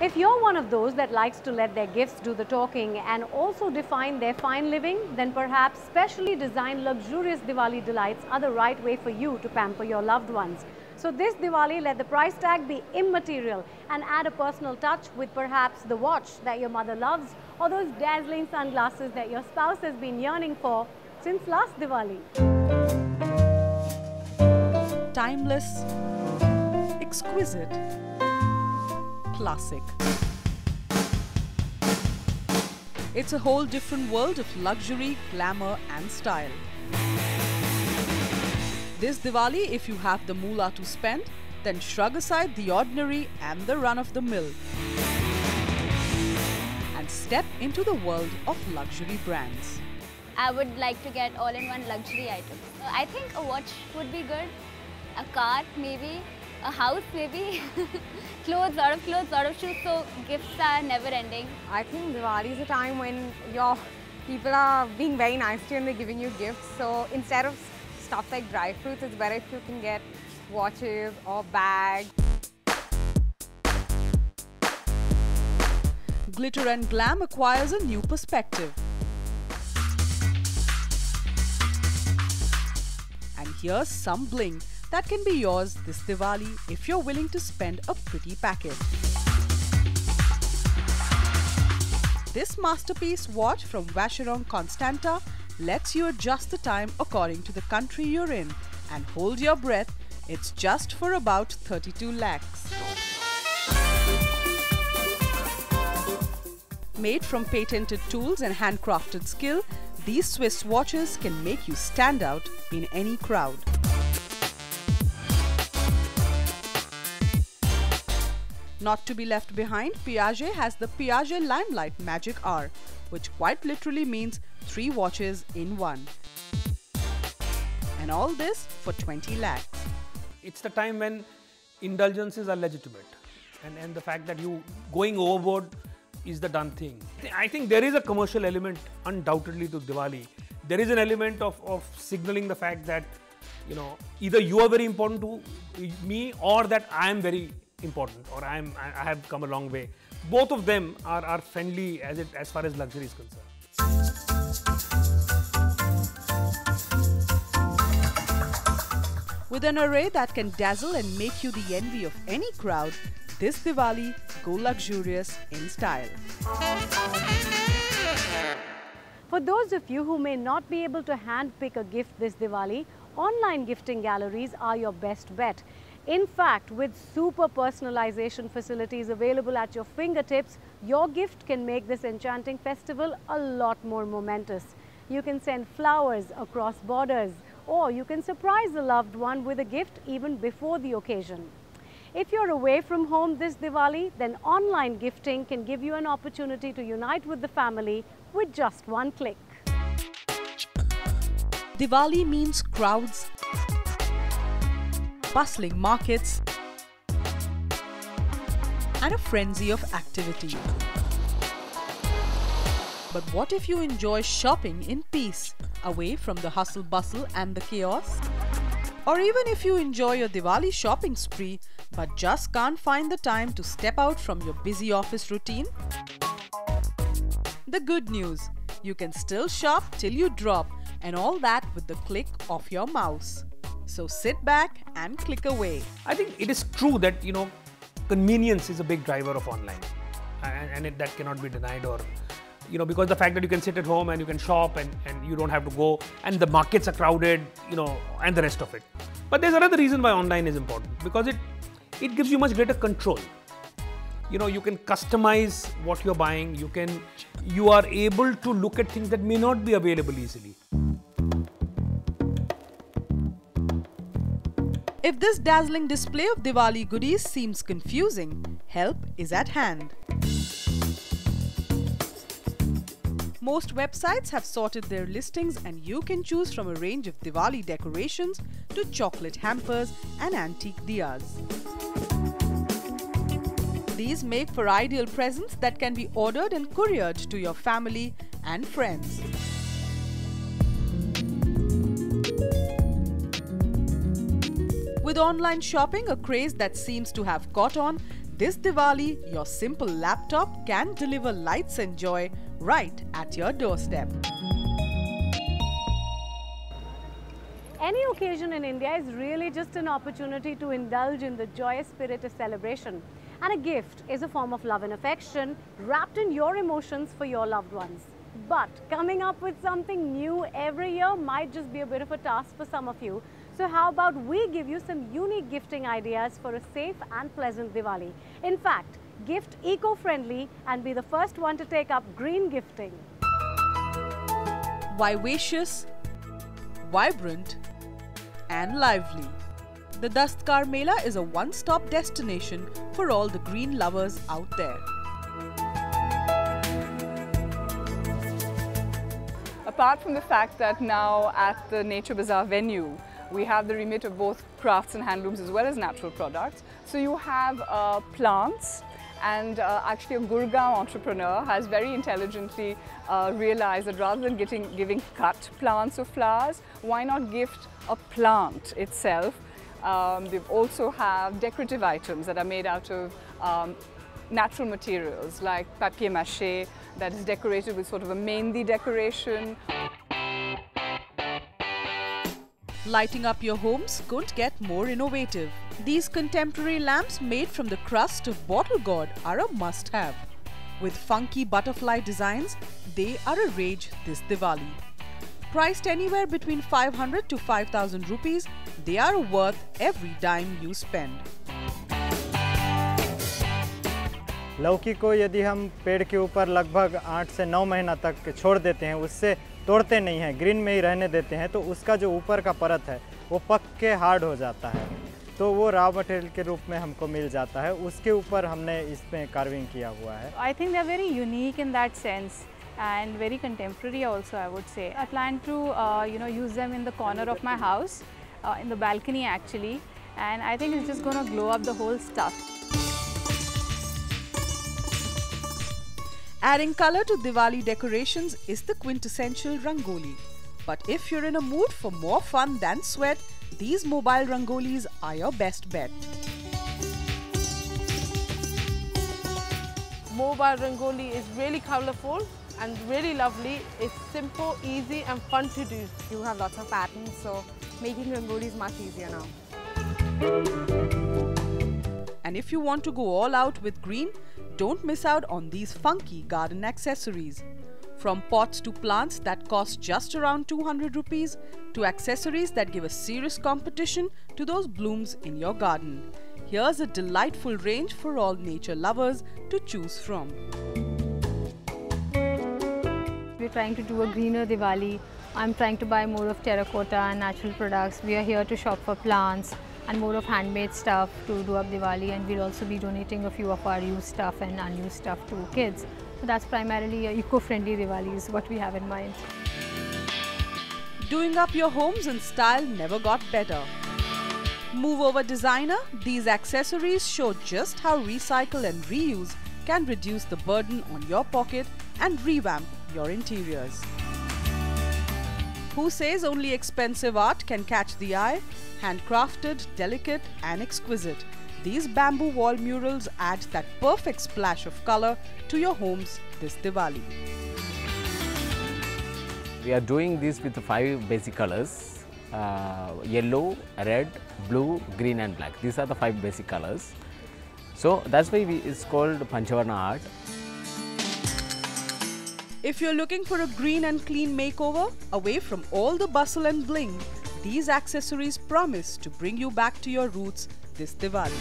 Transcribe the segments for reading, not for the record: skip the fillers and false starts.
If you're one of those that likes to let their gifts do the talking and also define their fine living, then perhaps specially designed luxurious Diwali delights are the right way for you to pamper your loved ones. So this Diwali, let the price tag be immaterial and add a personal touch with perhaps the watch that your mother loves or those dazzling sunglasses that your spouse has been yearning for since last Diwali. Timeless, exquisite, classic. It's a whole different world of luxury, glamour and style. This Diwali, if you have the moolah to spend, then shrug aside the ordinary and the run-of-the-mill and step into the world of luxury brands. I would like to get all-in-one luxury items. I think a watch would be good, a car maybe, a house maybe, clothes, lot of shoes, so gifts are never ending. I think Diwali is a time when your people are being very nice to you and they're giving you gifts. So instead of stuff like dry fruits, it's better if you can get watches or bags. Glitter and glam acquires a new perspective. And here's some bling that can be yours this Diwali if you're willing to spend a pretty packet. This masterpiece watch from Vacheron Constanta lets you adjust the time according to the country you're in, and hold your breath, it's just for about 32 lakhs. Made from patented tools and handcrafted skill, these Swiss watches can make you stand out in any crowd. Not to be left behind, Piaget has the Piaget Limelight Magic Hour, which quite literally means 3 watches in one. And all this for 20 lakhs. It's the time when indulgences are legitimate, and the fact that you going overboard is the done thing. I think there is a commercial element undoubtedly to Diwali. There is an element of signaling the fact that, you know, either you are very important to me or that I am very important, or I have come a long way. Both of them are friendly as far as luxury is concerned. With an array that can dazzle and make you the envy of any crowd, this Diwali, go luxurious in style. For those of you who may not be able to hand-pick a gift this Diwali, online gifting galleries are your best bet. In fact, with super personalization facilities available at your fingertips, your gift can make this enchanting festival a lot more momentous. You can send flowers across borders, or you can surprise a loved one with a gift even before the occasion. If you're away from home this Diwali, then online gifting can give you an opportunity to unite with the family with just one click. Diwali means crowds, bustling markets, and a frenzy of activity. But what if you enjoy shopping in peace, away from the hustle bustle and the chaos? Or even if you enjoy your Diwali shopping spree, but just can't find the time to step out from your busy office routine? The good news, you can still shop till you drop, and all that with the click of your mouse. So sit back and click away. I think it is true that, you know, convenience is a big driver of online, and that cannot be denied, or, you know, because the fact that you can sit at home and you can shop and you don't have to go, and the markets are crowded, you know, and the rest of it. But there's another reason why online is important, because it gives you much greater control. You know, you can customize what you're buying, you are able to look at things that may not be available easily. If this dazzling display of Diwali goodies seems confusing, help is at hand. Most websites have sorted their listings, and you can choose from a range of Diwali decorations to chocolate hampers and antique diyas. These make for ideal presents that can be ordered and couriered to your family and friends. With online shopping a craze that seems to have caught on, This Diwali, your simple laptop can deliver lights and joy right at your doorstep. Any occasion in India is really just an opportunity to indulge in the joyous spirit of celebration. And a gift is a form of love and affection wrapped in your emotions for your loved ones. But coming up with something new every year might just be a bit of a task for some of you. So how about we give you some unique gifting ideas for a safe and pleasant Diwali. In fact, gift eco-friendly and be the first one to take up green gifting. Vivacious, vibrant and lively. The Dastkar Mela is a one-stop destination for all the green lovers out there. Apart from the fact that now at the Nature Bazaar venue, we have the remit of both crafts and handlooms as well as natural products. So you have plants, and actually a Gurgaon entrepreneur has very intelligently realized that rather than giving cut plants or flowers, why not gift a plant itself? They also have decorative items that are made out of natural materials like papier-mâché that is decorated with sort of a mehndi decoration. Lighting up your homes couldn't get more innovative. These contemporary lamps made from the crust of bottle gourd are a must-have. With funky butterfly designs, they are a rage this Diwali. Priced anywhere between 500 to 5,000 rupees, they are worth every dime you spend. लौकी को यदि हम पेड़ के ऊपर लगभग 8 से 9 महीना तक छोड़ देते हैं, उससे तोड़ते नहीं हैं, ग्रीन में ही रहने देते हैं, तो उसका जो ऊपर का परत है वो पक के हार्ड हो जाता है, तो वो रॉ मटेरियल के रूप में हमको मिल जाता है, उसके ऊपर हमने इसमें कार्विंग किया हुआ है. I think they are very unique in that sense and very contemporary also, I would say. I plan to use them in the corner of my house, in the balcony actually, and I think it's just going to glow up the whole stuff. Adding color to Diwali decorations is the quintessential Rangoli. But if you're in a mood for more fun than sweat, these mobile Rangolis are your best bet. Mobile Rangoli is really colorful and really lovely. It's simple, easy and fun to do. You have lots of patterns, so making Rangoli is much easier now. And if you want to go all out with green, don't miss out on these funky garden accessories. From pots to plants that cost just around 200 rupees, to accessories that give a serious competition to those blooms in your garden. Here's a delightful range for all nature lovers to choose from. We're trying to do a greener Diwali. I'm trying to buy more of terracotta and natural products. We are here to shop for plants and more of handmade stuff to do up Diwali, and we'll also be donating a few of our used stuff and unused stuff to kids. So that's primarily a eco-friendly Diwali is what we have in mind. Doing up your homes in style never got better. Move over designer, these accessories show just how recycle and reuse can reduce the burden on your pocket and revamp your interiors. Who says only expensive art can catch the eye? Handcrafted, delicate and exquisite, these bamboo wall murals add that perfect splash of color to your homes this Diwali. We are doing this with 5 basic colors, yellow, red, blue, green and black. These are the 5 basic colors. So that's why it's called Panchavarna art. If you're looking for a green and clean makeover, away from all the bustle and bling, these accessories promise to bring you back to your roots this Diwali.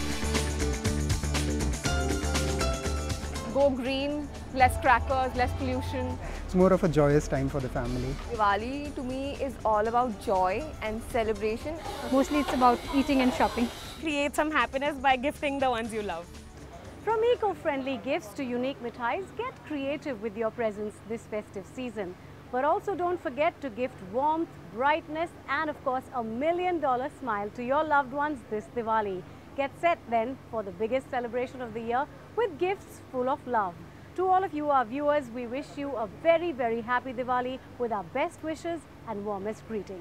Go green, less crackers, less pollution. It's more of a joyous time for the family. Diwali to me is all about joy and celebration. Mostly it's about eating and shopping. Create some happiness by gifting the ones you love. From eco-friendly gifts to unique mithais, get creative with your presents this festive season. But also don't forget to gift warmth, brightness and of course $1 million smile to your loved ones this Diwali. Get set then for the biggest celebration of the year with gifts full of love. To all of you, our viewers, we wish you a very, very happy Diwali with our best wishes and warmest greetings.